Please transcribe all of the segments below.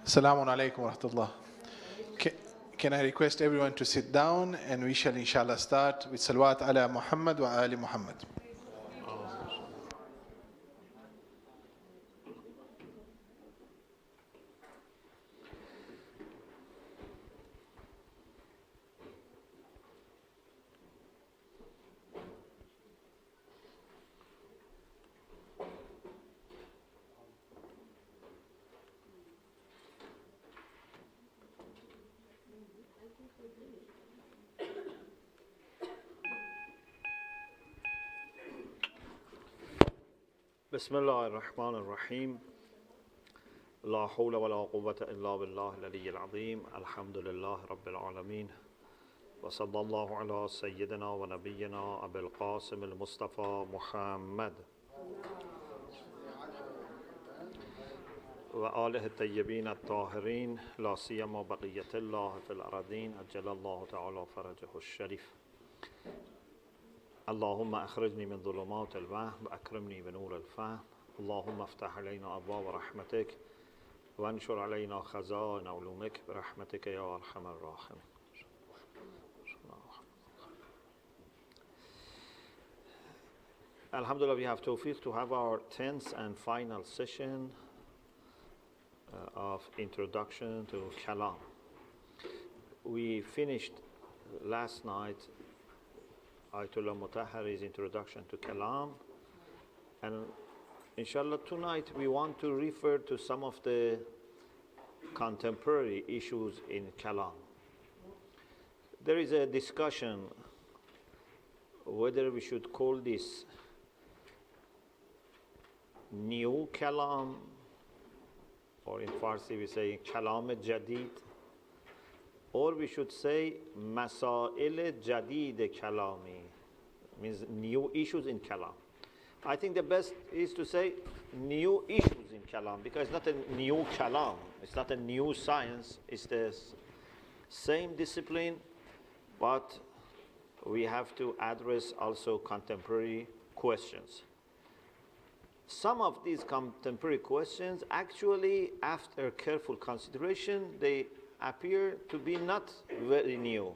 Assalamu alaikum wa rahmatullah. Can I request everyone to sit down and we shall inshallah start with salawat ala Muhammad wa ali Muhammad. بسم الله الرحمن الرحيم لا حول ولا قوة إلا بالله العلي العظيم الحمد لله رب العالمين وصلى الله على سيدنا ونبينا أبي القاسم المصطفى محمد وآله الطيبين الطاهرين لا سيما بقية الله في الأرضين أجل الله تعالى فرجه الشريف اللهم أخرجني من ظلمات الوهم وأكرمني بنور الفهم اللهم افتح علينا أبواب رحمتك وانشر علينا خزائن علومك برحمتك يا أرحم الراحمين. Alhamdulillah, we have tawfiq to have our 10th and final session of introduction to Kalam. We finished last night Ayatollah Mutahhari's introduction to Kalam, and inshallah tonight we want to refer to some of the contemporary issues in Kalam. There is a discussion whether we should call this new Kalam, or in Farsi we say Kalam Jadid, or we should say Masail Jadid Kalami, means new issues in Kalam. I think the best is to say new issues in Kalam, because it's not a new Kalam, it's not a new science, it's the same discipline, but we have to address also contemporary questions. Some of these contemporary questions, actually, after careful consideration, they appear to be not very new.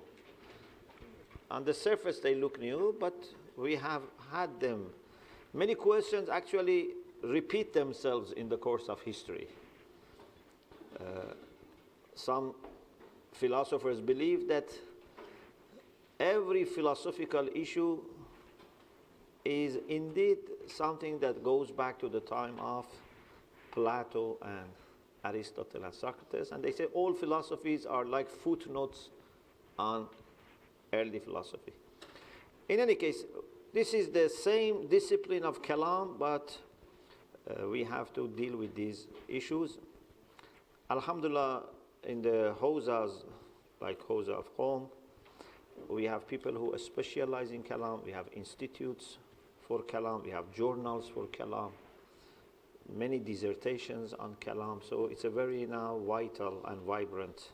On the surface they look new, but we have had them. Many questions actually repeat themselves in the course of history. Some philosophers believe that every philosophical issue is indeed something that goes back to the time of Plato and Aristotle and Socrates, and they say all philosophies are like footnotes on early philosophy. In any case, this is the same discipline of Kalam, but we have to deal with these issues. Alhamdulillah, in the Hawzas, like Hawza of Qom, we have people who specialize in Kalam, we have institutes for Kalam, we have journals for Kalam, many dissertations on Kalam, so it's a very now vital and vibrant,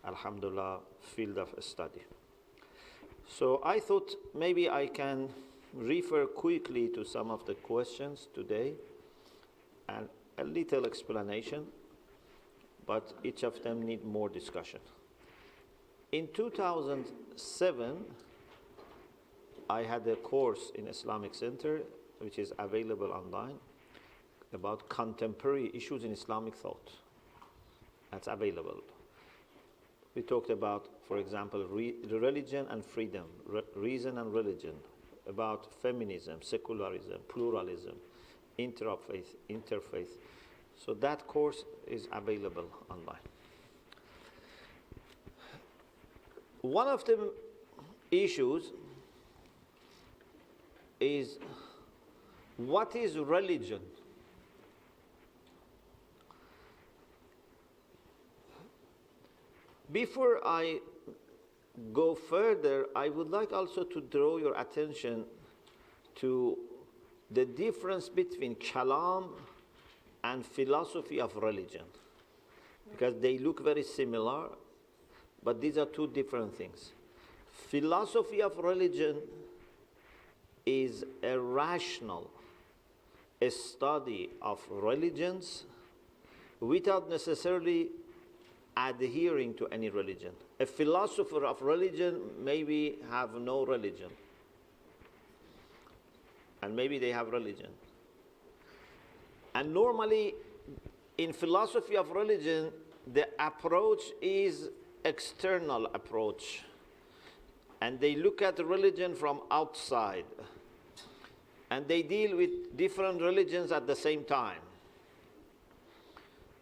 alhamdulillah, field of study. So I thought maybe I can refer quickly to some of the questions today and a little explanation, but each of them need more discussion. In 2007, I had a course in Islamic Center, which is available online, about contemporary issues in Islamic thought. That's available. We talked about, for example, religion and freedom, reason and religion, about feminism, secularism, pluralism, interfaith. So that course is available online. One of the issues is, what is religion? Before I go further, I would like also to draw your attention to the difference between Kalam and philosophy of religion, because they look very similar, but these are two different things. Philosophy of religion is a rational study of religions without necessarily adhering to any religion. A philosopher of religion maybe have no religion. And maybe they have religion. And normally, in philosophy of religion, the approach is external approach. And they look at religion from outside. And they deal with different religions at the same time.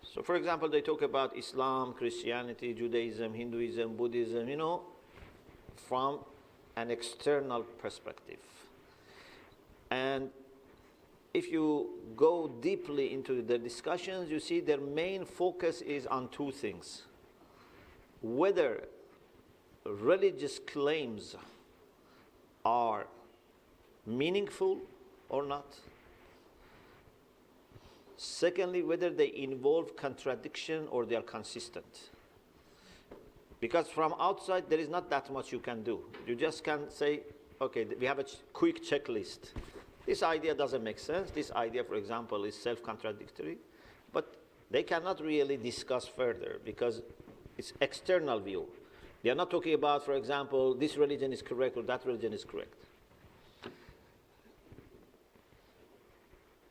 So for example, they talk about Islam, Christianity, Judaism, Hinduism, Buddhism, from an external perspective. And if you go deeply into the discussions, you see their main focus is on two things. Whether religious claims are meaningful or not. Secondly, whether they involve contradiction or they are consistent. Because from outside, there is not that much you can do. You just can say, okay, we have a quick checklist. This idea doesn't make sense. This idea, for example, is self-contradictory. But they cannot really discuss further because it's external view. They are not talking about, for example, this religion is correct or that religion is correct.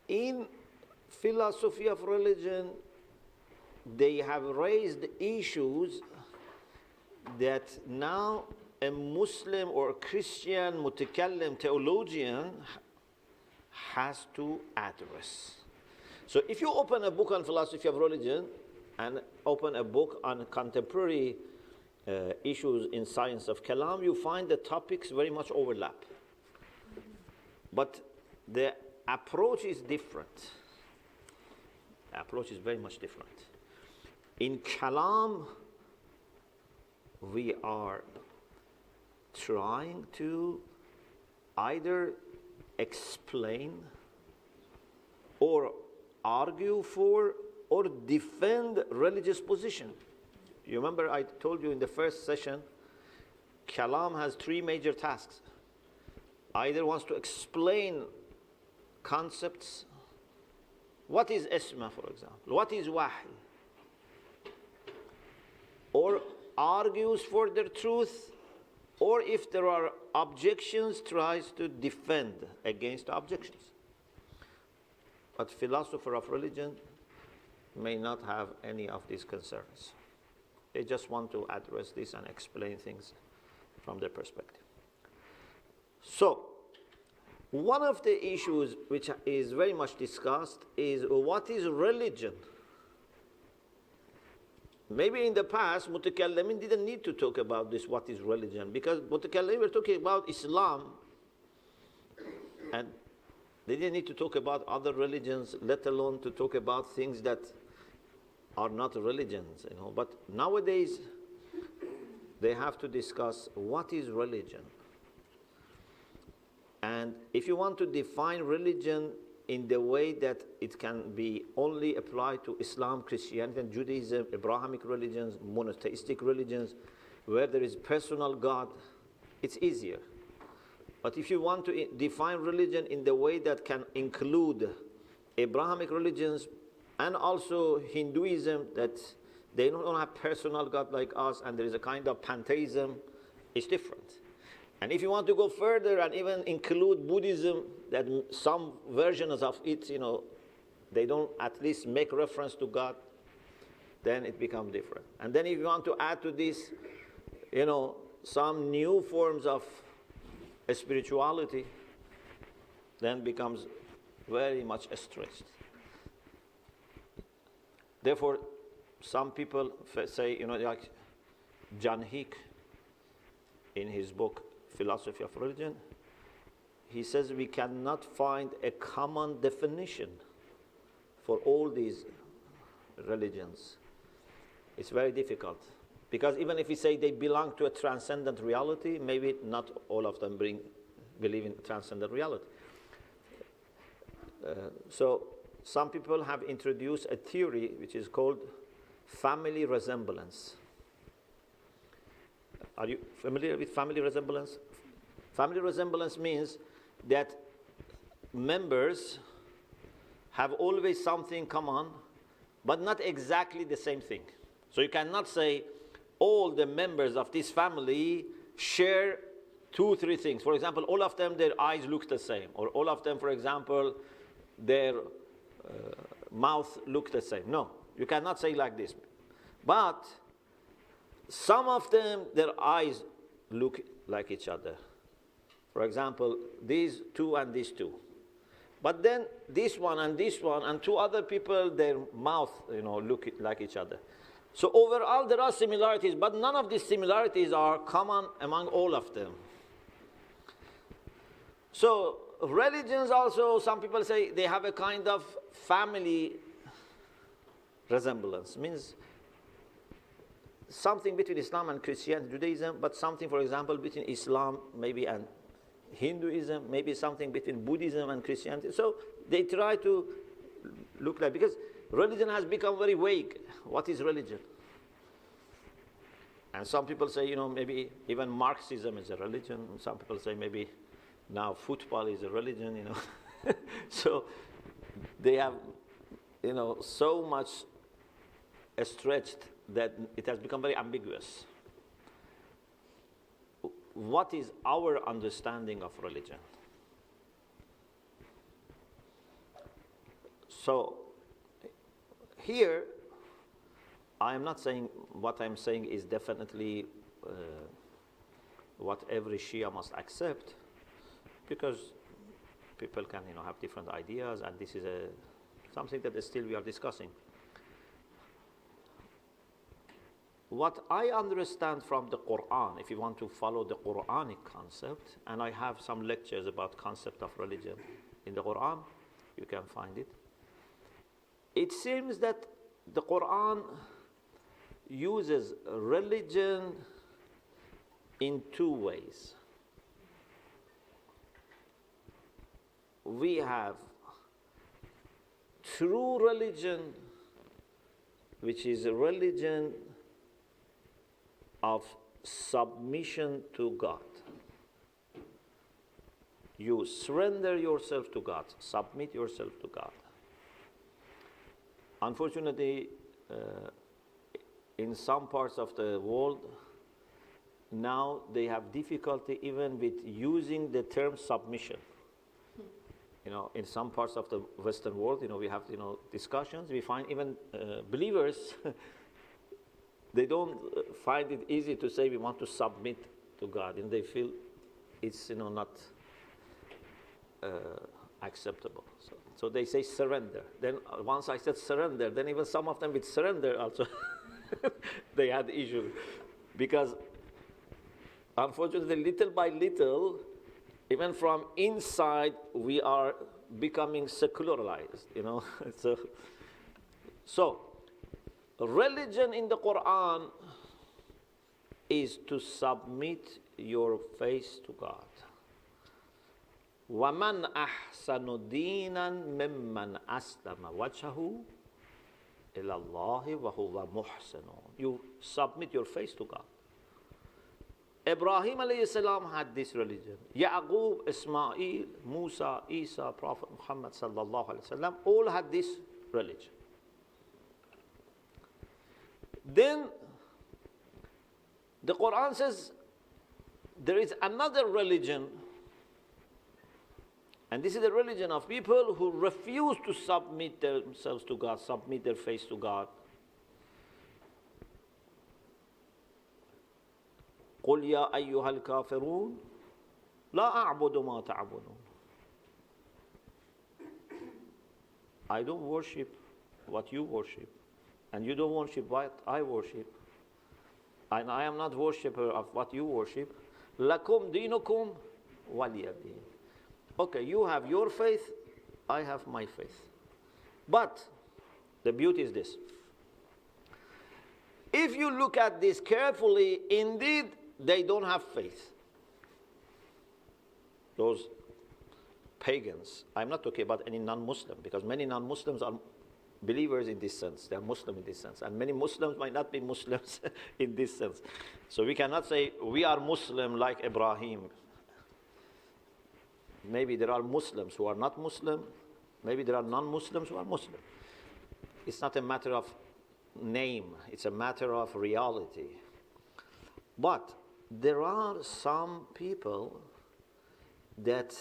In philosophy of religion, they have raised issues that now a Muslim or Christian mutakallim theologian has to address. So if you open a book on philosophy of religion and open a book on contemporary issues in science of Kalam, you find the topics very much overlap. But the approach is different. The approach is very much different. In Kalam, we are trying to either explain or argue for or defend religious position. You remember I told you in the first session, Kalam has three major tasks. Either wants to explain concepts. What is Isma, for example? What is Wahy? Or argues for their truth, or if there are objections, tries to defend against objections. But philosopher of religion may not have any of these concerns. They just want to address this and explain things from their perspective. So, one of the issues which is very much discussed is what is religion? Maybe in the past, mutakallimin didn't need to talk about this, what is religion, because mutakallimin were talking about Islam, and they didn't need to talk about other religions, let alone to talk about things that are not religions, But nowadays, they have to discuss what is religion. And if you want to define religion in the way that it can be only applied to Islam, Christianity, and Judaism, Abrahamic religions, monotheistic religions, where there is personal God, it's easier. But if you want to define religion in the way that can include Abrahamic religions and also Hinduism, that they don't have personal God like us, and there is a kind of pantheism, it's different. And if you want to go further and even include Buddhism, that some versions of it, they don't at least make reference to God, then it becomes different. And then if you want to add to this, some new forms of spirituality, then becomes very much stretched. Therefore, some people say, like John Hick, in his book, Philosophy of Religion, he says we cannot find a common definition for all these religions. It's very difficult. Because even if we say they belong to a transcendent reality, maybe not all of them believe in transcendent reality. So some people have introduced a theory which is called family resemblance. Are you familiar with family resemblance? Family resemblance means that members have always something common, but not exactly the same thing. So you cannot say all the members of this family share 2, 3 things. For example, all of them, their eyes look the same. Or all of them, for example, their mouth look the same. No, you cannot say like this. But some of them, their eyes look like each other. For example, these two and these two. But then this one and 2 other people, their mouth, look like each other. So overall, there are similarities, but none of these similarities are common among all of them. So religions also, some people say they have a kind of family resemblance. Means something between Islam and Christianity, Judaism, but something, for example, between Islam maybe and Hinduism, maybe something between Buddhism and Christianity. So they try to look like, because religion has become very vague. What is religion? And some people say, maybe even Marxism is a religion. And some people say maybe now football is a religion, So they have, so much stretched that it has become very ambiguous. What is our understanding of religion? So here, I am not saying what I'm saying is definitely what every Shia must accept, because people can, have different ideas, and this is something that still we are discussing. What I understand from the Quran, if you want to follow the Quranic concept, and I have some lectures about concept of religion in the Quran, you can find it. It seems that the Quran uses religion in 2 ways. We have true religion, which is a religion of submission to God. You surrender yourself to God, submit yourself to God. Unfortunately, in some parts of the world, now they have difficulty even with using the term submission. In some parts of the Western world, we have, discussions. We find even believers, they don't find it easy to say we want to submit to God, and they feel it's, not acceptable. So they say surrender. Then once I said surrender, then even some of them with surrender also, they had issue, because unfortunately, little by little, even from inside, we are becoming secularized, So, religion in the Quran is to submit your face to God. وَمَنْ أَحْسَنُ دِينًا مِمَّنْ أَسْلَمَ وَجْهَهُ إِلَى اللَّهِ وَهُوَ مُحْسِنٌ. You submit your face to God. Ibrahim alayhi salam had this religion. Yaqub, Ismail, Musa, Isa, Prophet Muhammad sallallahu alayhi wasallam, all had this religion. Then the Quran says there is another religion, and this is the religion of people who refuse to submit themselves to God, submit their face to God. قُلْ يَا أَيُّهَا الْكَافِرُونَ لَا أَعْبُدُ مَا تَعْبُدُونَ. I don't worship what you worship, and you don't worship what I worship, and I am not worshipper of what you worship. لَكُمْ دِينُكُمْ وَلِيَ دِينِ. Okay, you have your faith, I have my faith. But the beauty is this. If you look at this carefully, indeed, they don't have faith. Those pagans. I'm not talking about any non-Muslim, because many non-Muslims are believers in this sense. They are Muslim in this sense. And many Muslims might not be Muslims in this sense. So we cannot say we are Muslim like Ibrahim. Maybe there are Muslims who are not Muslim. Maybe there are non-Muslims who are Muslim. It's not a matter of name, it's a matter of reality. But there are some people that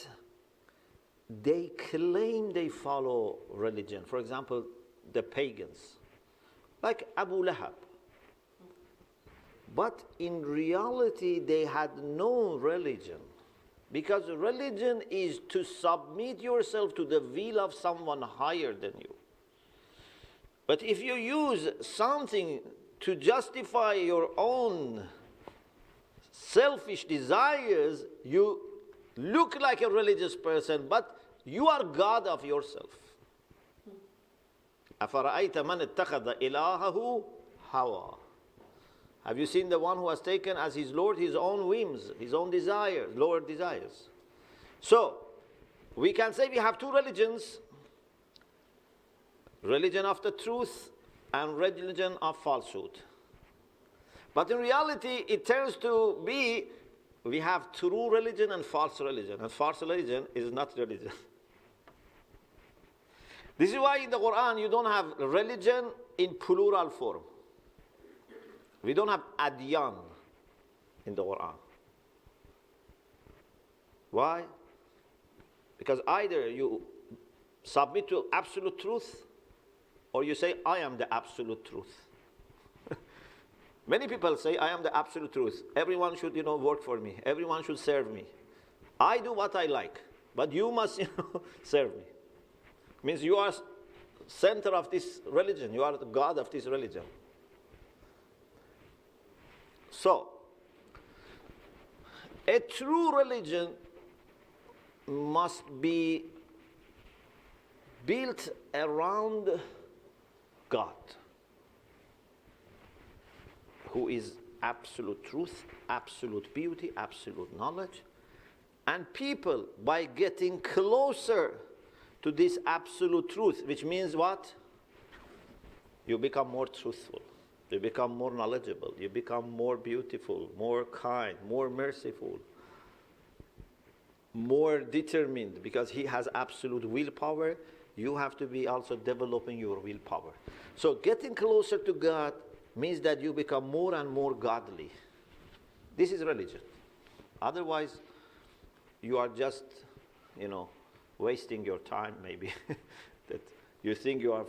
they claim they follow religion. For example, the pagans, like Abu Lahab. But in reality, they had no religion. Because religion is to submit yourself to the will of someone higher than you. But if you use something to justify your own selfish desires, you look like a religious person, but you are God of yourself. أَفَرَأَيْتَ مَنِ اتَّخَذَ إِلَهَهُ هَوَى. Have you seen the one who has taken as his Lord his own whims, his own desires, lower desires? So, we can say we have two religions. Religion of the truth and religion of falsehood. But in reality, it turns to be, we have true religion and false religion. And false religion is not religion. This is why in the Quran you don't have religion in plural form. We don't have adyan in the Quran. Why? Because either you submit to absolute truth, or you say, I am the absolute truth. Many people say, I am the absolute truth. Everyone should, work for me. Everyone should serve me. I do what I like, but you must, serve me. Means you are center of this religion. You are the God of this religion. So, a true religion must be built around God, who is absolute truth, absolute beauty, absolute knowledge. And people, by getting closer to this absolute truth, which means what? You become more truthful. You become more knowledgeable. You become more beautiful, more kind, more merciful, more determined, because he has absolute willpower. You have to be also developing your willpower. So getting closer to God means that you become more and more godly. This is religion. Otherwise, you are just, wasting your time maybe. That you think you are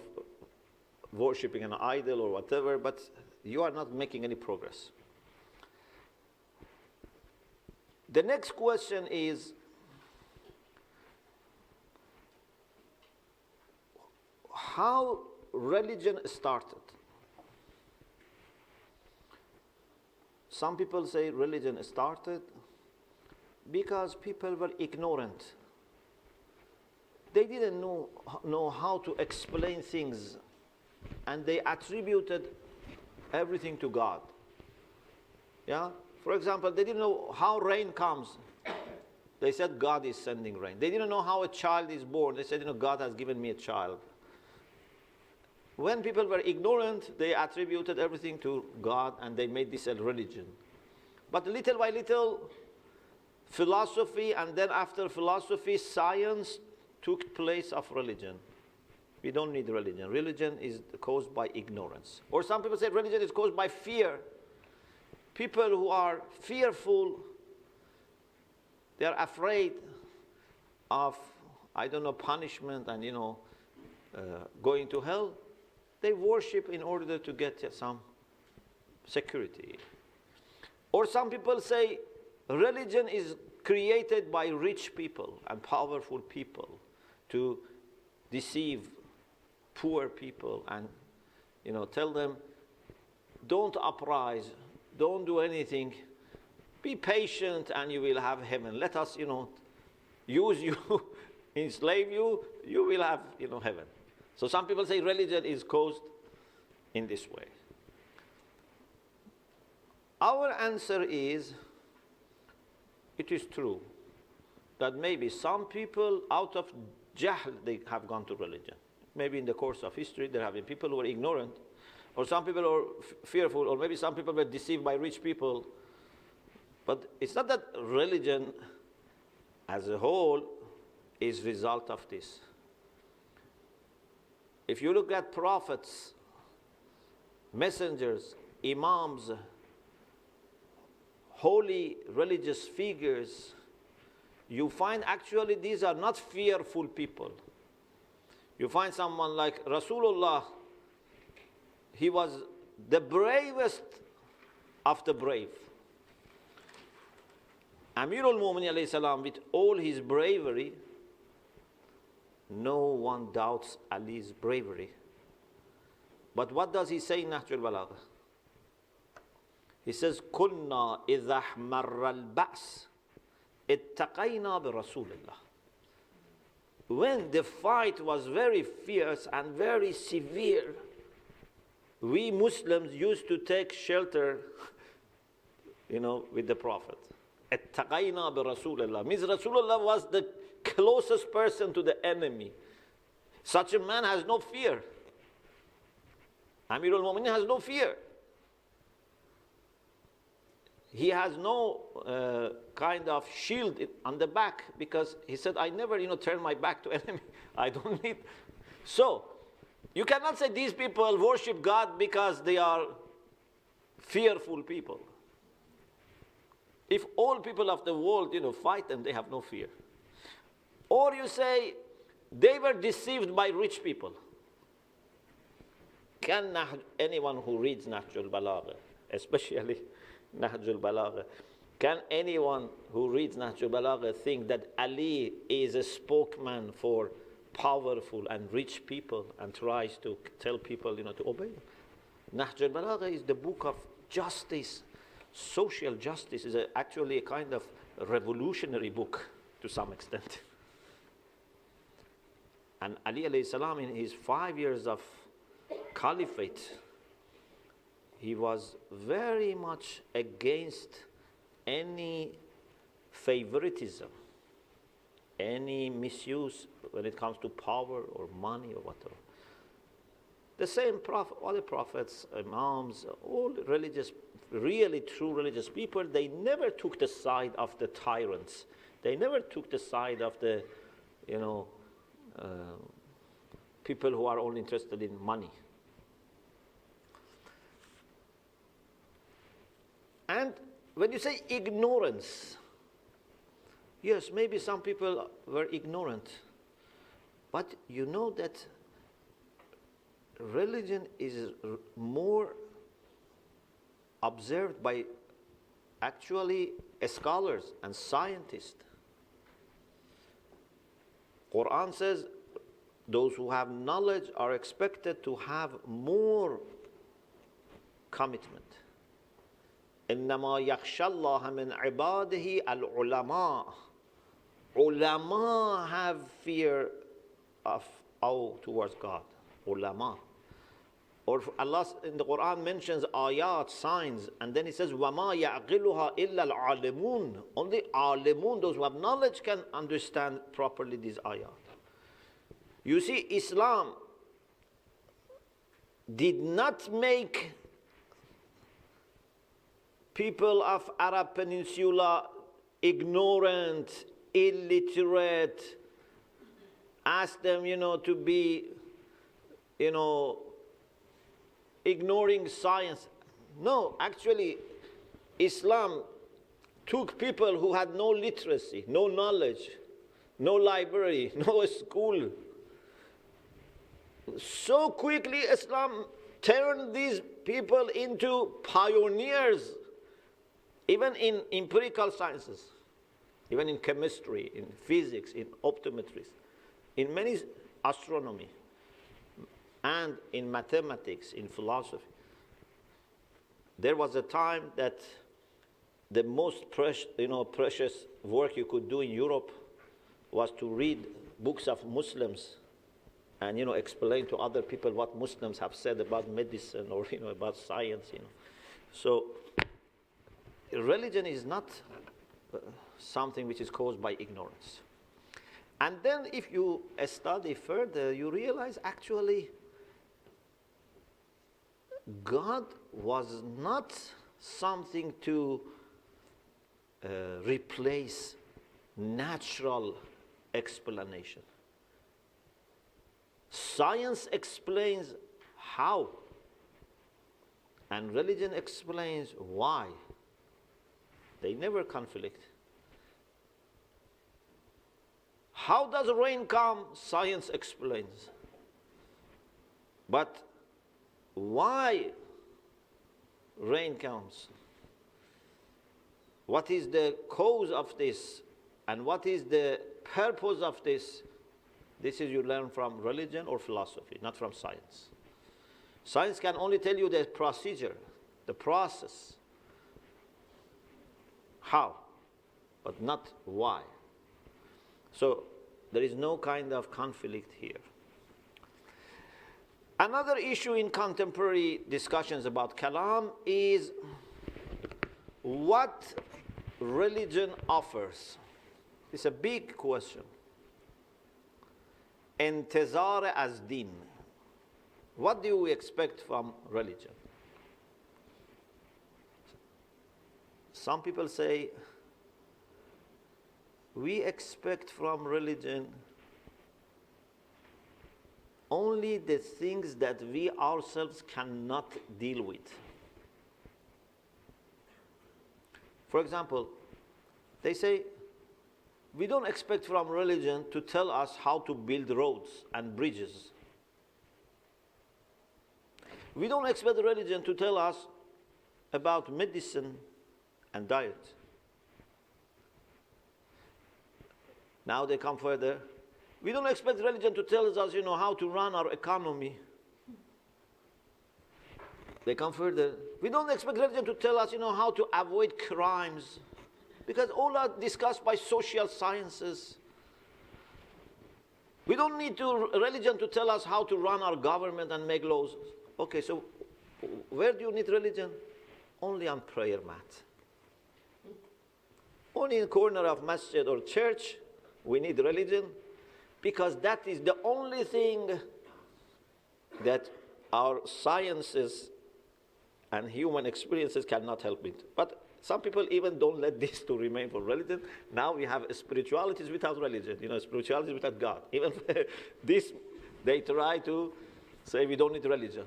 worshipping an idol or whatever, but you are not making any progress. The next question is, how religion started? Some people say religion started because people were ignorant. They didn't know how to explain things, and they attributed everything to God. Yeah? For example, they didn't know how rain comes. They said God is sending rain. They didn't know how a child is born. They said, God has given me a child. When people were ignorant, they attributed everything to God, and they made this a religion. But little by little, philosophy, and then after philosophy, science took place of religion. We don't need religion. Religion is caused by ignorance. Or some people say religion is caused by fear. People who are fearful, they are afraid of, punishment and, going to hell. They worship in order to get some security. Or some people say religion is created by rich people and powerful people to deceive poor people and, tell them, don't uprise, don't do anything, be patient and you will have heaven. Let us, use you, enslave you, you will have, heaven. So some people say religion is caused in this way. Our answer is, it is true that maybe some people out of jahl, they have gone to religion. Maybe in the course of history there have been people who were ignorant, or some people are fearful, or maybe some people were deceived by rich people. But it's not that religion as a whole is result of this. If you look at prophets, messengers, imams, holy religious figures, you find actually these are not fearful people. You find someone like Rasulullah, he was the bravest of the brave. Amirul Mu'minin alayhi salam, with all his bravery, no one doubts Ali's bravery. But what does he say in Nahjul Balagha? He says, "Kunna idha ahmarra al-ba's ittaqayna bi Rasulillah." When the fight was very fierce and very severe, we Muslims used to take shelter, with the Prophet. Ittaqayna bi Rasulillah means Rasulullah was the closest person to the enemy. Such a man has no fear. Amirul Mu'minin has no fear. He has no kind of shield on the back, because he said, I never, turn my back to enemy. I don't need. So, you cannot say these people worship God because they are fearful people. If all people of the world, fight them, they have no fear. Or you say, they were deceived by rich people. Can anyone who reads Nahjul Balagha, especially Nahjul Balagha, can anyone who reads Nahjul Balagha think that Ali is a spokesman for powerful and rich people and tries to tell people, to obey him? Nahjul Balagha is the book of justice. Social justice is actually a kind of revolutionary book to some extent. And Ali alayhi salam, in his 5 years of caliphate, he was very much against any favoritism, any misuse when it comes to power or money or whatever. The same prophet, all the prophets, imams, all religious, really true religious people, they never took the side of the tyrants. They never took the side of the, people who are only interested in money. And when you say ignorance, yes, maybe some people were ignorant, but you know that religion is more observed by actually scholars and scientists. Quran says those who have knowledge are expected to have more commitment. إِنَّمَا يَخْشَى اللَّهَ مِنْ عِبَادِهِ الْعُلَمَاءِ. Ulama have fear of awe towards God. Ulama. Or Allah in the Quran mentions ayat, signs, and then He says, وَمَا يَعْقِلُهَا إِلَّا الْعَالِمُونَ. Only alimun, those who have knowledge, can understand properly these ayat. You see, Islam did not make people of Arab Peninsula ignorant, illiterate, ask them, to be, ignoring science. No, actually, Islam took people who had no literacy, no knowledge, no library, no school. So quickly, Islam turned these people into pioneers, even in empirical sciences, even in chemistry, in physics, in optometry, in many astronomy, and in mathematics, in philosophy. There was a time that the most precious work you could do in Europe was to read books of Muslims and explain to other people what Muslims have said about medicine or about science. So religion is not something which is caused by ignorance. And then if you study further, you realize actually God was not something to replace natural explanation. Science explains how. And religion explains why. They never conflict. How does rain come? Science explains. But why rain comes? What is the cause of this? And what is the purpose of this? This is you learn from religion or philosophy, not from science. Science can only tell you the procedure, the process. How, but not why. So there is no kind of conflict here. Another issue in contemporary discussions about Kalam is what religion offers. It's a big question. Intizar as din. What do we expect from religion? Some people say, we expect from religion only the things that we ourselves cannot deal with. For example, they say, we don't expect from religion to tell us how to build roads and bridges. We don't expect religion to tell us about medicine and diet. Now they come further. We don't expect religion to tell us, how to run our economy. They come further. We don't expect religion to tell us, how to avoid crimes. Because all are discussed by social sciences. We don't need religion to tell us how to run our government and make laws. Okay, so where do you need religion? Only on prayer mat. Only in the corner of masjid or church, we need religion, because that is the only thing that our sciences and human experiences cannot help with. But some people even don't let this to remain for religion. Now we have spiritualities without religion, spirituality without God. Even this, they try to say we don't need religion.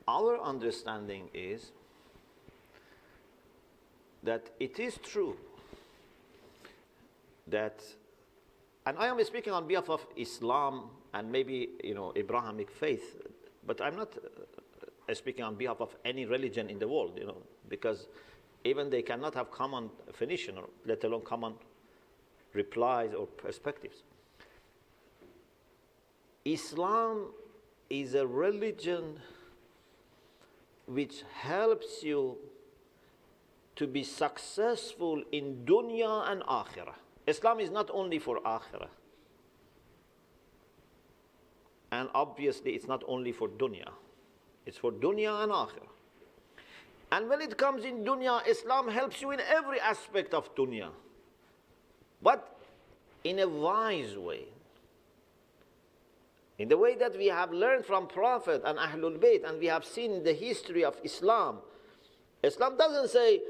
Our understanding is that it is true that, and I am speaking on behalf of Islam and maybe, Abrahamic faith, but I'm not speaking on behalf of any religion in the world, because even they cannot have common definition, or let alone common replies or perspectives. Islam is a religion which helps you to be successful in dunya and akhirah. Islam is not only for akhirah. And obviously it's not only for dunya. It's for dunya and akhirah. And when it comes in dunya, Islam helps you in every aspect of dunya. But in a wise way. In the way that we have learned from Prophet and Ahlul Bayt, and we have seen the history of Islam. Islam doesn't say,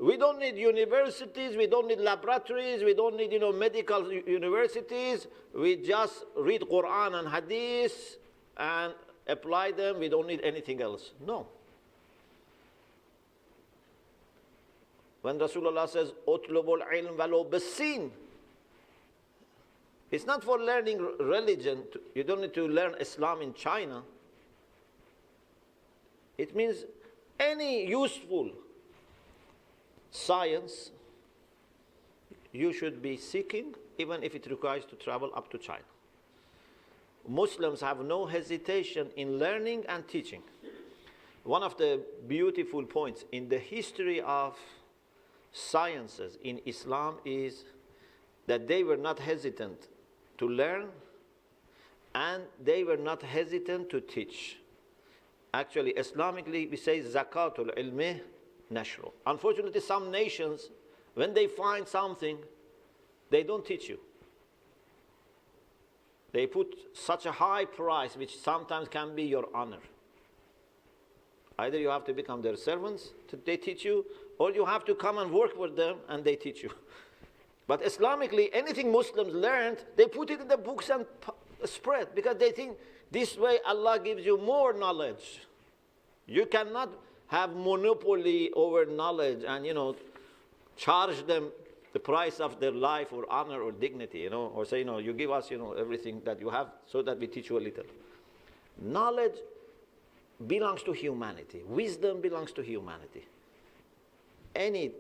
we don't need universities, we don't need laboratories, we don't need, medical universities. We just read Quran and Hadith and apply them. We don't need anything else. No. When Rasulullah says, "Utlubul ilm walau bisin," it's not for learning religion. You don't need to learn Islam in China. It means any useful science you should be seeking, even if it requires to travel up to China. Muslims have no hesitation in learning and teaching. One of the beautiful points in the history of sciences in Islam is that they were not hesitant to learn, and they were not hesitant to teach. Actually, Islamically, we say zakatul ilmi nashru. Unfortunately, some nations, when they find something, they don't teach you. They put such a high price, which sometimes can be your honor. Either you have to become their servants, they teach you, or you have to come and work with them, and they teach you. But Islamically, anything Muslims learned, they put it in the books and spread because they think this way Allah gives you more knowledge. You cannot have monopoly over knowledge and, charge them the price of their life or honor or dignity, or say, you give us, everything that you have so that we teach you a little. Knowledge belongs to humanity. Wisdom belongs to humanity. Any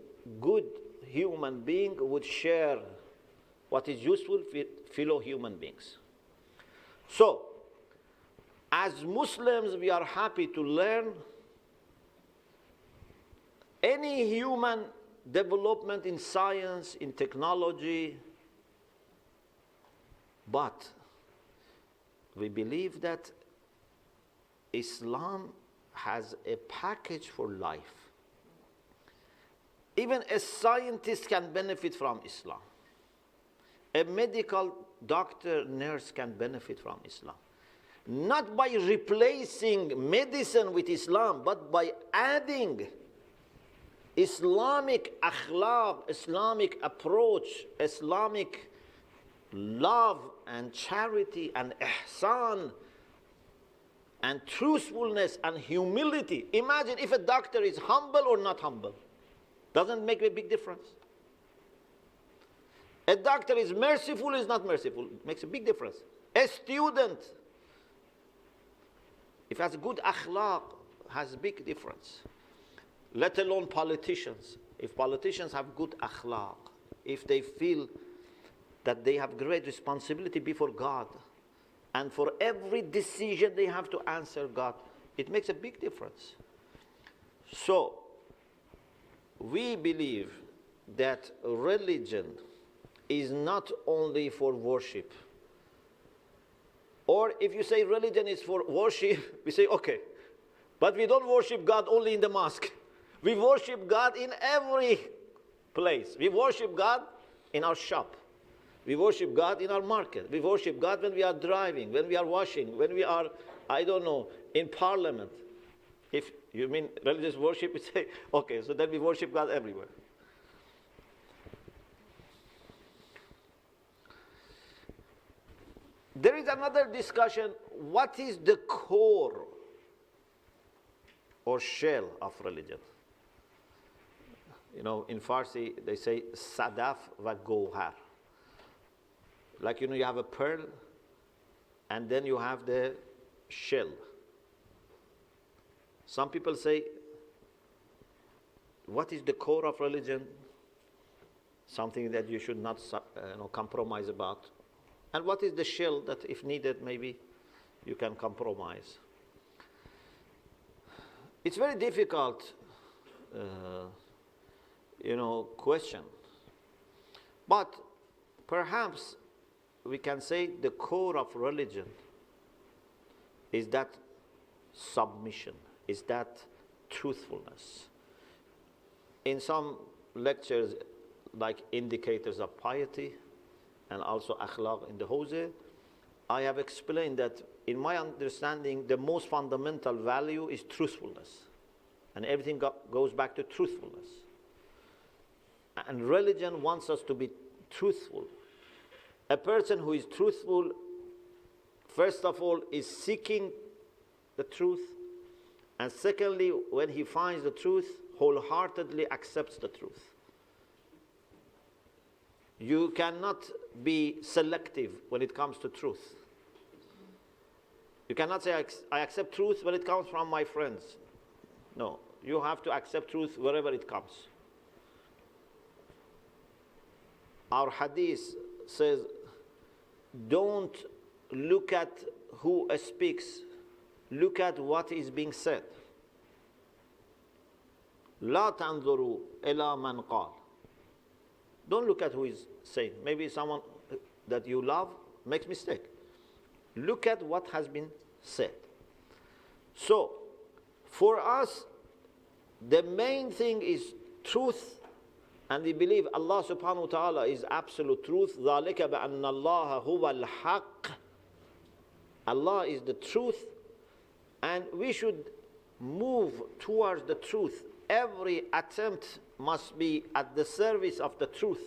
good human being would share what is useful with fellow human beings. So, as Muslims, we are happy to learn any human development in science, in technology, but we believe that Islam has a package for life. Even a scientist can benefit from Islam. A medical doctor, nurse can benefit from Islam. Not by replacing medicine with Islam, but by adding Islamic akhlaq, Islamic approach, Islamic love and charity and ihsan and truthfulness and humility. Imagine if a doctor is humble or not humble. Doesn't make a big difference. A doctor is merciful, is not merciful. Makes a big difference. A student, if has good akhlaq, has a big difference. Let alone politicians. If politicians have good akhlaq, if they feel that they have great responsibility before God, and for every decision they have to answer God, it makes a big difference. So, we believe that religion is not only for worship. Or if you say religion is for worship, we say, okay, but we don't worship God only in the mosque. We worship God in every place. We worship God in our shop. We worship God in our market. We worship God when we are driving, when we are washing, when we are, in parliament. If you mean religious worship, you say, okay, so then we worship God everywhere. There is another discussion, what is the core or shell of religion? In Farsi, they say, sadaf va gohar. Like, you have a pearl, and then you have the shell. Some people say, what is the core of religion? Something that you should not compromise about. And what is the shell that, if needed, maybe you can compromise? It's very difficult, question. But perhaps we can say the core of religion is that submission, is that truthfulness. In some lectures, like indicators of piety, and also akhlaq in the Hawza, I have explained that in my understanding, the most fundamental value is truthfulness. And everything goes back to truthfulness. And religion wants us to be truthful. A person who is truthful, first of all, is seeking the truth. And secondly, when he finds the truth, wholeheartedly accepts the truth. You cannot be selective when it comes to truth. You cannot say, I accept truth when it comes from my friends. No, you have to accept truth wherever it comes. Our hadith says, don't look at who speaks, look at what is being said. لا تنظروا إلى من قال. Don't look at who is saying. Maybe someone that you love makes mistake. Look at what has been said. So, for us, the main thing is truth, and we believe Allah subhanahu wa ta'ala is absolute truth. ذَلِكَ بَأَنَّ اللَّهَ هُوَ الْحَقِّ. Allah is the truth, and we should move towards the truth. Every attempt must be at the service of the truth.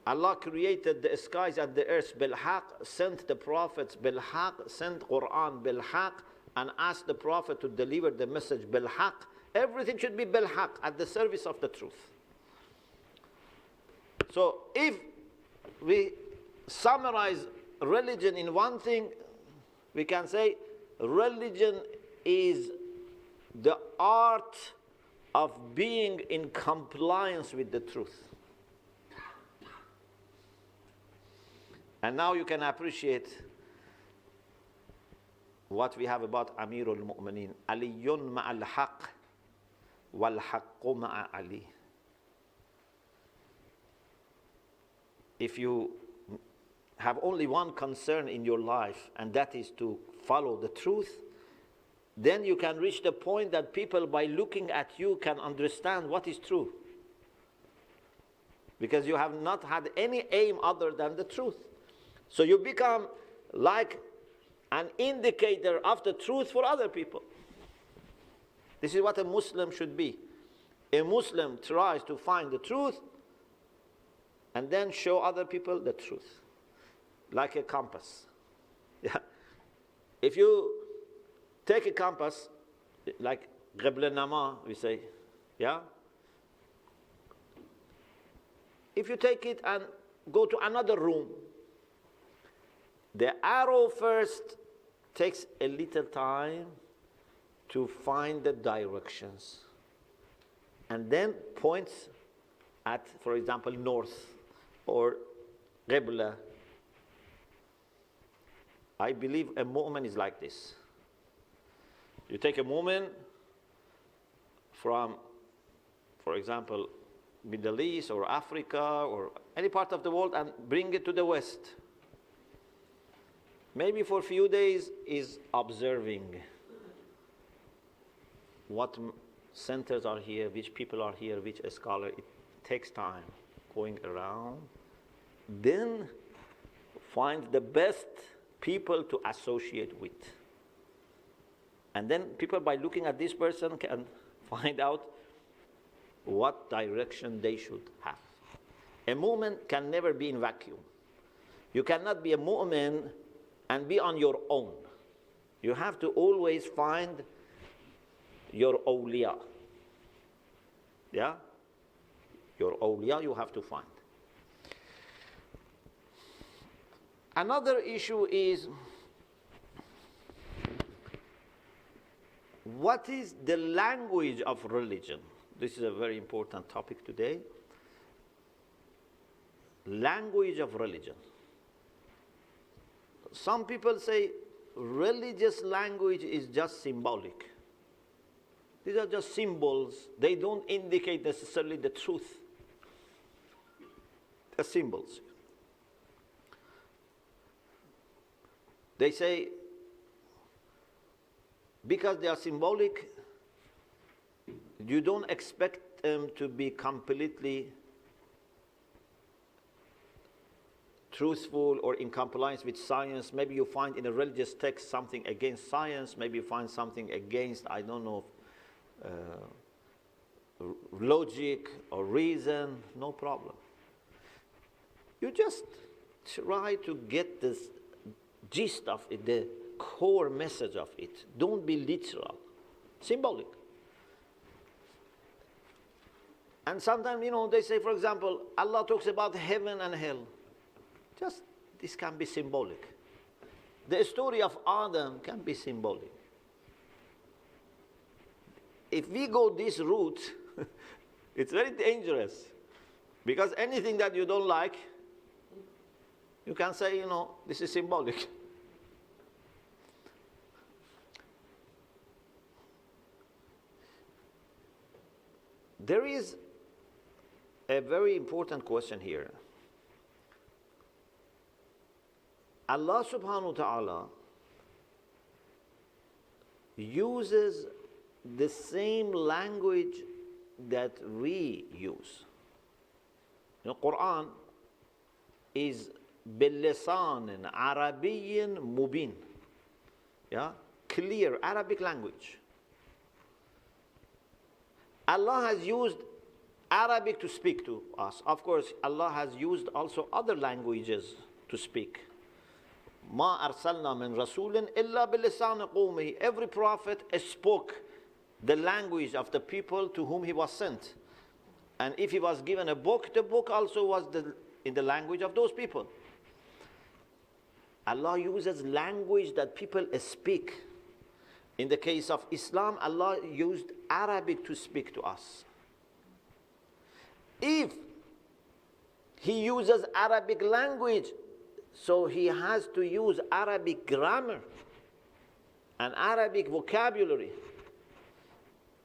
Allah created the skies and the earth bil-haq, sent the prophets bil-haq, sent Quran bil-haq, and asked the prophet to deliver the message bil-haq. Everything should be bil-haq, at the service of the truth. So if we summarize religion in one thing, we can say religion is the art of being in compliance with the truth. And now you can appreciate what we have about Amirul Mu'mineen. Aliyun ma'al haq wal haqqu ma'a Ali. If you have only one concern in your life, and that is to follow the truth, then you can reach the point that people, by looking at you, can understand what is true. Because you have not had any aim other than the truth. So you become like an indicator of the truth for other people. This is what a Muslim should be. A Muslim tries to find the truth and then show other people the truth. Like a compass. Yeah. If you take a compass, like Qibla Nama, we say, yeah? If you take it and go to another room, the arrow first takes a little time to find the directions, and then points at, for example, north or Qibla. I believe a mu'min is like this. You take a mu'min from, for example, Middle East or Africa or any part of the world, and bring it to the West. Maybe for a few days is observing what centers are here, which people are here, which scholar. It takes time going around. Then find the best people to associate with. And then people, by looking at this person, can find out what direction they should have. A mu'min can never be in vacuum. You cannot be a mu'min and be on your own. You have to always find your awliya. Yeah? Your awliya you have to find. Another issue is, what is the language of religion? This is a very important topic today. Language of religion. Some people say religious language is just symbolic. These are just symbols. They don't indicate necessarily the truth. They're symbols. They say, because they are symbolic, you don't expect them to be completely truthful or in compliance with science. Maybe you find in a religious text something against science. Maybe you find something against, I don't know, logic or reason. No problem. You just try to get this gist of it, the core message of it. Don't be literal. Symbolic. And sometimes, they say, for example, Allah talks about heaven and hell. Just, this can be symbolic. The story of Adam can be symbolic. If we go this route, it's very dangerous. Because anything that you don't like, you can say, this is symbolic. There is a very important question here. Allah subhanahu wa ta'ala uses the same language that we use. Quran is بِاللِّسَانٍ عَرَبِيٍّ مُبِينٍ. Yeah? Clear Arabic language. Allah has used Arabic to speak to us. Of course, Allah has used also other languages to speak. Ma arsalna min rasulin illa bilisan qawmihi. Every prophet spoke the language of the people to whom he was sent. And if he was given a book, the book also was in the language of those people. Allah uses language that people speak. In the case of Islam, Allah used Arabic to speak to us. If he uses Arabic language, so he has to use Arabic grammar and Arabic vocabulary,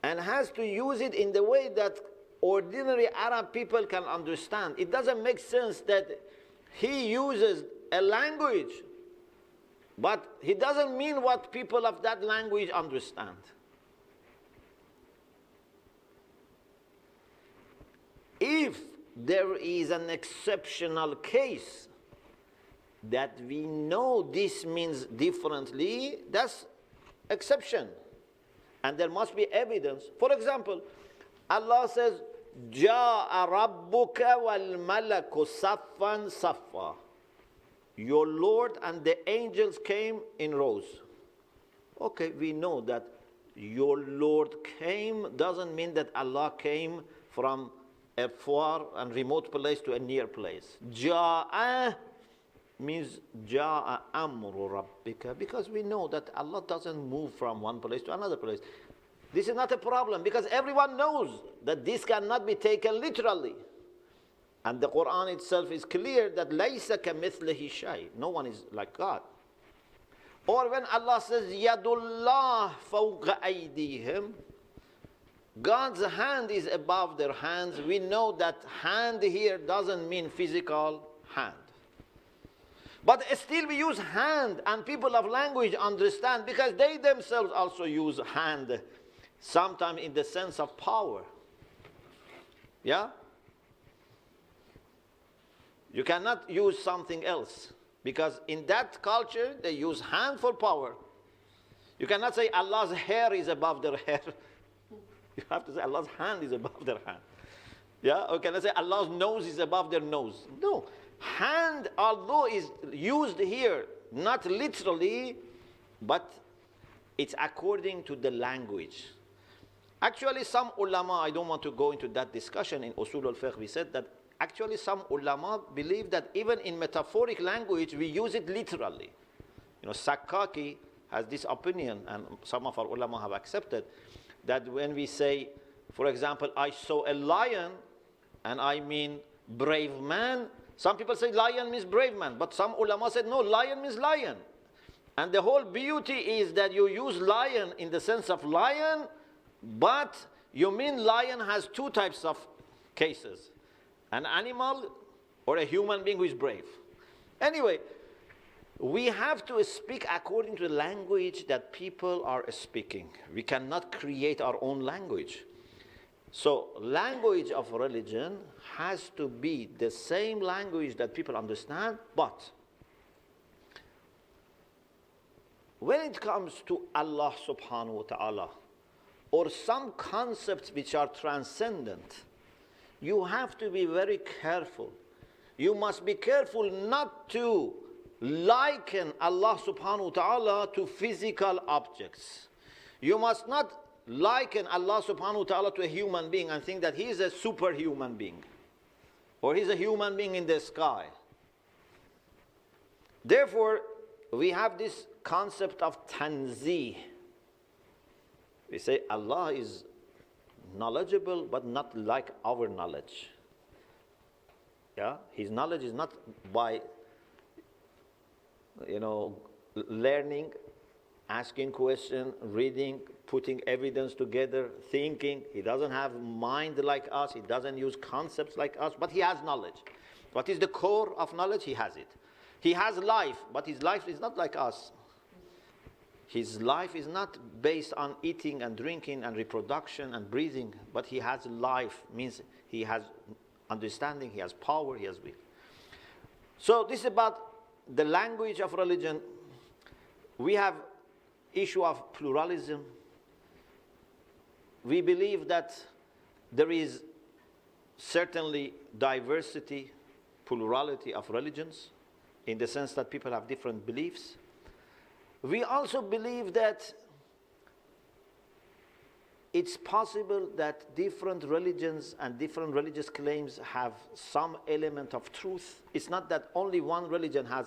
and has to use it in the way that ordinary Arab people can understand. It doesn't make sense that he uses a language, but he doesn't mean what people of that language understand. If there is an exceptional case that we know this means differently, that's exception. And there must be evidence. For example, Allah says, جَاءَ رَبُّكَ وَالْمَلَكُ صَفًّا صَفًّا. Your Lord and the angels came in rows. Okay, we know that your Lord came doesn't mean that Allah came from a far and remote place to a near place. Ja'a means Ja'a amru rabbika, because we know that Allah doesn't move from one place to another place. This is not a problem because everyone knows that this cannot be taken literally. And the Quran itself is clear that لَيْسَ كَمِثْلِهِ شَيْءٍ. No one is like God. Or when Allah says يَدُ اللَّهِ فَوْقَ أَيْدِيهِمْ, God's hand is above their hands. We know that hand here doesn't mean physical hand. But still we use hand, and people of language understand because they themselves also use hand, sometimes in the sense of power. Yeah? You cannot use something else because in that culture they use hand for power. You cannot say Allah's hair is above their hair. You have to say Allah's hand is above their hand. Yeah? Or can I say Allah's nose is above their nose? No. Hand, although is used here, not literally, but it's according to the language. Actually, some ulama, I don't want to go into that discussion in Usul al-Fiqh, we said that actually some ulama believe that even in metaphoric language, we use it literally. You know, Sakaki has this opinion, and some of our ulama have accepted, that when we say, for example, I saw a lion, and I mean brave man, some people say lion means brave man, but some ulama said, no, lion means lion. And the whole beauty is that you use lion in the sense of lion, but you mean lion has two types of cases. An animal or a human being who is brave. Anyway, we have to speak according to the language that people are speaking. We cannot create our own language. So, language of religion has to be the same language that people understand, but when it comes to Allah subhanahu wa ta'ala, or some concepts which are transcendent, you have to be very careful. You must be careful not to liken Allah subhanahu wa ta'ala to physical objects. You must not liken Allah subhanahu wa ta'ala to a human being and think that he is a superhuman being, or he's a human being in the sky. Therefore, we have this concept of tanzih. We say Allah is knowledgeable, but not like our knowledge. Yeah, his knowledge is not by, learning, asking questions, reading, putting evidence together, thinking. He doesn't have mind like us. He doesn't use concepts like us, but he has knowledge. What is the core of knowledge? He has it. He has life, but his life is not like us. His life is not based on eating and drinking and reproduction and breathing, but he has life, means he has understanding, he has power, he has will. So this is about the language of religion. We have issue of pluralism. We believe that there is certainly diversity, plurality of religions, in the sense that people have different beliefs. We also believe that it's possible that different religions and different religious claims have some element of truth. It's not that only one religion has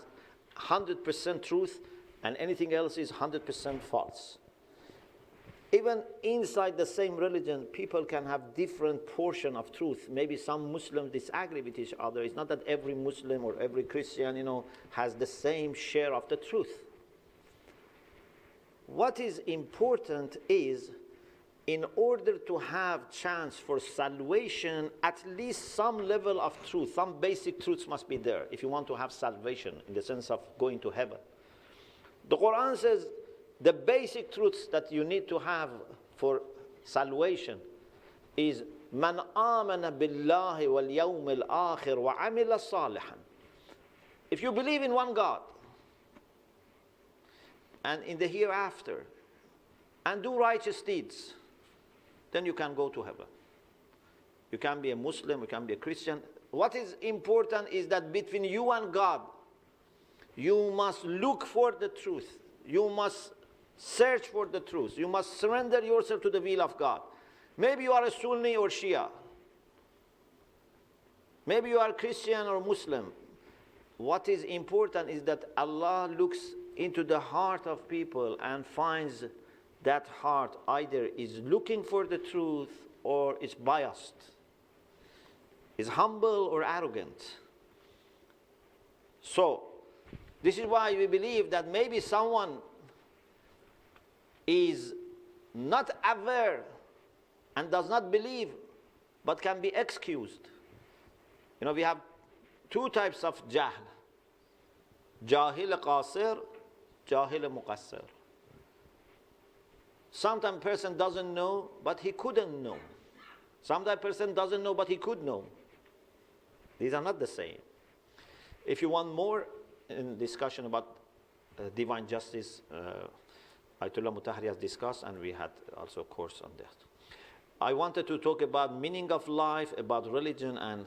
100% truth and anything else is 100% false. Even inside the same religion, people can have different portion of truth. Maybe some Muslims disagree with each other. It's not that every Muslim or every Christian, has the same share of the truth. What is important is, in order to have chance for salvation, at least some level of truth, some basic truths must be there if you want to have salvation in the sense of going to heaven. The Quran says the basic truths that you need to have for salvation is man amana billahi wal yawm al akhir wa amila salihan. If you believe in one God and in the hereafter and do righteous deeds, then you can go to heaven. You can be a Muslim, you can be a Christian. What is important is that between you and God, you must look for the truth. You must search for the truth. You must surrender yourself to the will of God. Maybe you are a Sunni or Shia. Maybe you are Christian or Muslim. What is important is that Allah looks into the heart of people and finds that heart either is looking for the truth or is biased, is humble or arrogant. So, this is why we believe that maybe someone is not aware and does not believe, but can be excused. We have two types of jahl. Jahil qasir, jahil muqassir. Sometimes a person doesn't know, but he couldn't know. Sometimes a person doesn't know, but he could know. These are not the same. If you want more in discussion about divine justice, Ayatollah Mutahari has discussed, and we had also a course on that. I wanted to talk about meaning of life, about religion and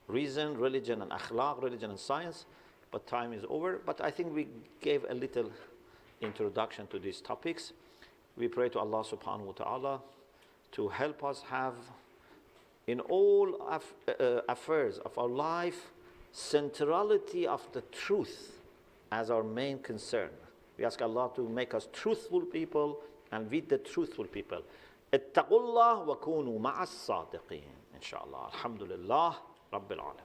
reason, religion and akhlaq, religion and science, but time is over. But I think we gave a little introduction to these topics. We pray to Allah subhanahu wa ta'ala to help us have in all affairs of our life centrality of the truth as our main concern. We ask Allah to make us truthful people and with the truthful people. Ittaqullah wa kunu ma'as sadiqeen. Inshallah. Alhamdulillah. Rabbil alamin.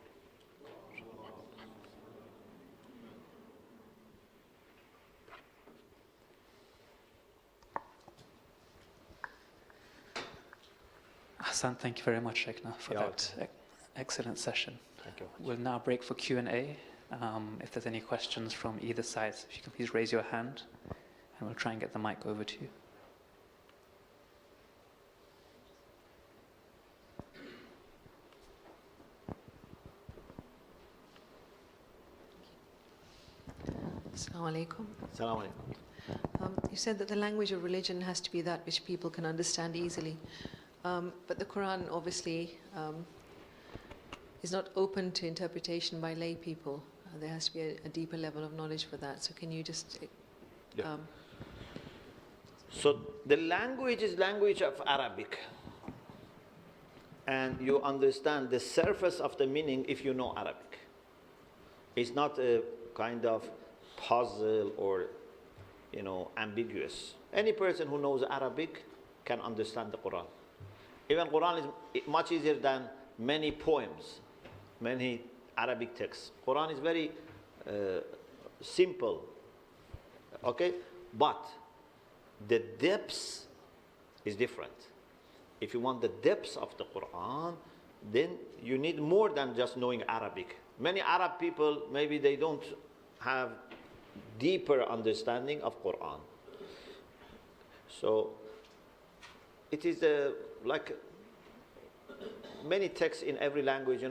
Hassan, thank you very much, Sheikhna, for that excellent session. Thank you. We'll now break for Q&A. If there's any questions from either side, if you can please raise your hand, and we'll try and get the mic over to you. Assalamu alaikum. Assalamu alaikum. You said that the language of religion has to be that which people can understand easily. But the Quran obviously is not open to interpretation by lay people. There has to be a deeper level of knowledge for that. So can you just... So the language is language of Arabic. And you understand the surface of the meaning if you know Arabic. It's not a kind of puzzle or, ambiguous. Any person who knows Arabic can understand the Quran. Even Quran is much easier than many poems, many Arabic texts. Quran is very simple, okay? But the depths is different. If you want the depths of the Quran, then you need more than just knowing Arabic. Many Arab people, maybe they don't have deeper understanding of Quran. So it is like many texts in every language,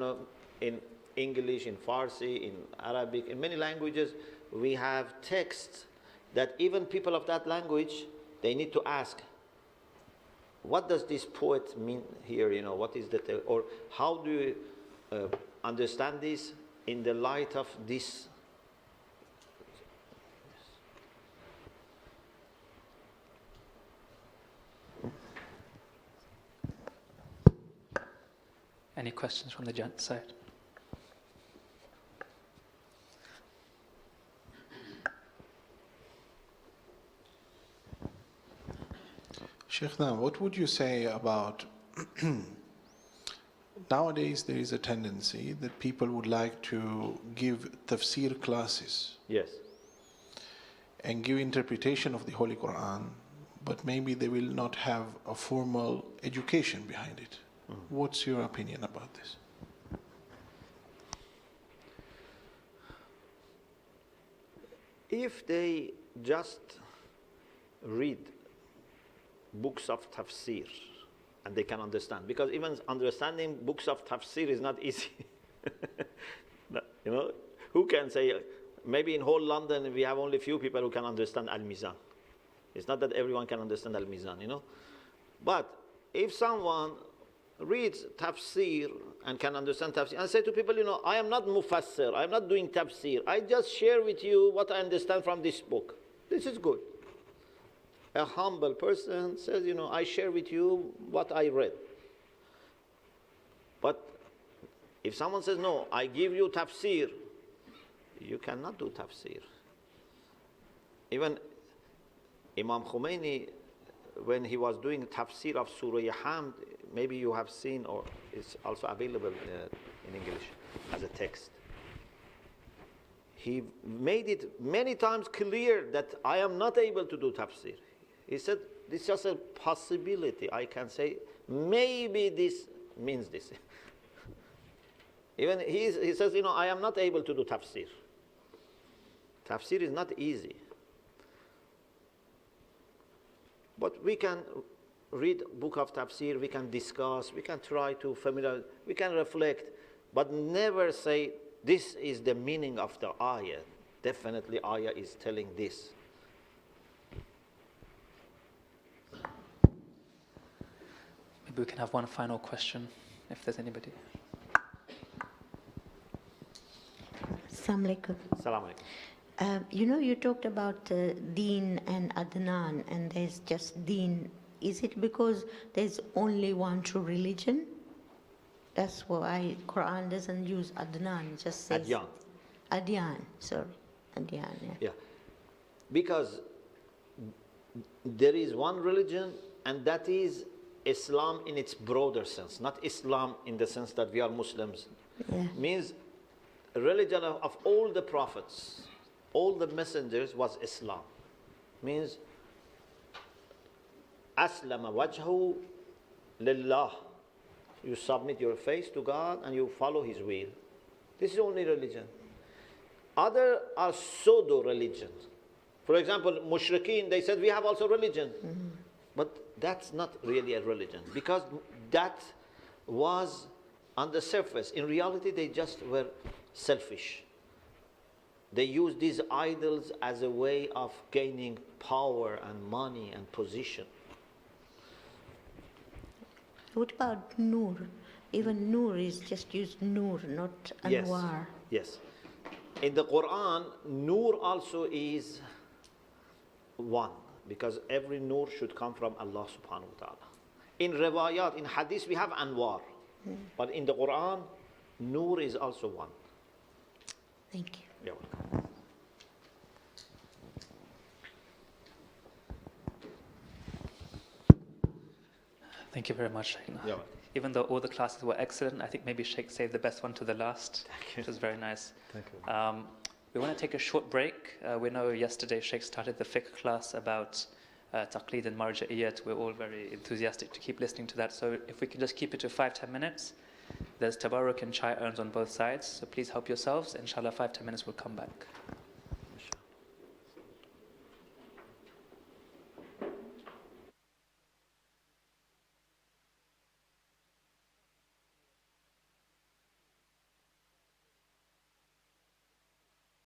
in English, in Farsi, in Arabic, in many languages, we have texts that even people of that language, they need to ask, what does this poet mean here? What is the, or how do you understand this in the light of this? Any questions from the gent side? Sheikhna, what would you say about nowadays there is a tendency that people would like to give tafsir classes Yes. and give interpretation of the Holy Quran, but maybe they will not have a formal education behind it. What's your opinion about this? If they just read books of tafsir and they can understand, because even understanding books of tafsir is not easy. Who can say, maybe in whole London we have only few people who can understand Al-Mizan. It's not that everyone can understand Al-Mizan, But if someone reads tafsir and can understand tafsir, and say to people, I am not mufassir, I am not doing tafsir, I just share with you what I understand from this book. This is good. A humble person says, I share with you what I read. But if someone says, no, I give you tafsir, you cannot do tafsir. Even Imam Khomeini, when he was doing tafsir of Surah Hamd, maybe you have seen, or it's also available in English as a text. He made it many times clear that I am not able to do tafsir. He said, this is just a possibility. I can say, maybe this means this. Even he says, I am not able to do tafsir. Tafsir is not easy. But we can read book of tafsir, we can discuss, we can try to we can reflect, but never say, this is the meaning of the ayah. Definitely ayah is telling this. Maybe we can have one final question, if there's anybody. Assalamu alaikum. Assalamu alaikum. You talked about Deen and Adnan, and there's just Deen. Is it because there's only one true religion? That's why Quran doesn't use Adnan, it just says Adyan. Adyan, sorry. Adyan, yeah. Yeah. Because there is one religion, and that is Islam in its broader sense, not Islam in the sense that we are Muslims. Yeah. Means religion of all the prophets, all the messengers was Islam. Means Aslama wajhu lillah. You submit your face to God and you follow His will. This is only religion. Other are pseudo religions. For example, mushrikeen, they said we have also religion. Mm-hmm. But that's not really a religion, because that was on the surface. In reality, they just were selfish. They used these idols as a way of gaining power and money and position. What about Nur? Even Nur is just used Nur, not Anwar. Yes. In the Quran, Nur also is one, because every Nur should come from Allah subhanahu wa ta'ala. In riwayat, in hadith, we have Anwar. But in the Quran, Nur is also one. Thank you. You're welcome. Thank you very much, Sheikh. You're welcome. Even though all the classes were excellent, I think maybe Sheikh saved the best one to the last, which was very nice. Thank you. We want to take a short break. We know yesterday Sheikh started the fiqh class about taqleed and marja'iyat. We're all very enthusiastic to keep listening to that. So if we can just keep it to 5-10 minutes. There's tabarruk and chai urns on both sides. So please help yourselves. Inshallah, 5-10 minutes we'll come back.